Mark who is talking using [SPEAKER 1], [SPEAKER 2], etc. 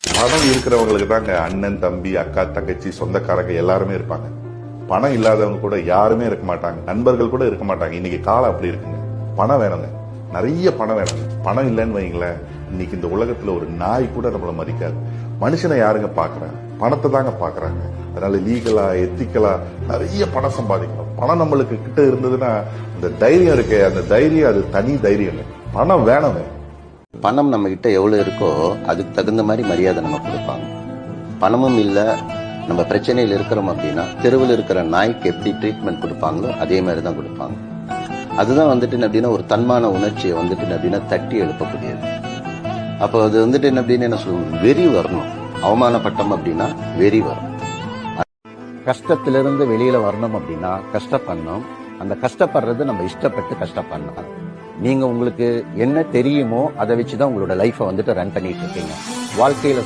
[SPEAKER 1] பணம் இருக்கிறவங்களுக்கு தாங்க அண்ணன், தம்பி, அக்கா, தங்கச்சி, சொந்தக்காரங்க எல்லாருமே இருப்பாங்க. பணம் இல்லாதவங்க கூட யாருமே இருக்க மாட்டாங்க. நண்பர்கள் கூட இருக்க மாட்டாங்க. இன்னைக்கு காலம் அப்படி இருக்குங்க. பணம் வேணுங்க, நிறைய பணம் வேணுங்க. பணம் இல்லைன்னு வைங்களேன், இன்னைக்கு இந்த உலகத்துல ஒரு நாய் கூட நம்மள மதிக்காது. மனுஷனை யாருங்க பாக்குறாங்க? பணத்தை தாங்க பாக்குறாங்க. அதனால லீகலா, எத்திக்கலா நிறைய பணம் சம்பாதிக்கணும். பணம் நம்மளுக்கு கிட்ட இருந்ததுன்னா அந்த தைரியம் இருக்கு, அந்த தைரியம் அது தனி தைரியம். பணம் வேணுங்க.
[SPEAKER 2] பணம் நம்ம கிட்ட எவ்வளவு இருக்கோ அதுக்கு தகுந்த மாதிரி மரியாதை நம்ம கொடுப்பாங்க. பணமும் இல்ல, நம்ம பிரச்சனையில் இருக்கிறோம் அப்படின்னா தெருவில் இருக்கிற நாய்க்கு எப்படி ட்ரீட்மெண்ட் கொடுப்பாங்களோ அதே மாதிரி தான் கொடுப்பாங்க. அதுதான் வந்துட்டு அப்படின்னா ஒரு தன்மான உணர்ச்சியை வந்துட்டு அப்படின்னா தட்டி எழுப்பக்கூடியது. அப்போ அது வந்துட்டு என்ன அப்படின்னு என்ன சொல்லுவோம், வெறி வரணும். அவமானப்பட்டோம் அப்படின்னா வெறி வரும். கஷ்டத்திலிருந்து வெளியில வரணும் அப்படின்னா கஷ்டப்படணும். அந்த கஷ்டப்படுறது நம்ம இஷ்டப்பட்டு கஷ்டப்படணும். நீங்க உங்களுக்கு என்ன தெரியுமோ அதை வச்சுதான் உங்களோட லைஃபை வந்துட்டு ரன் பண்ணிட்டு இருக்கீங்க. வாழ்க்கையில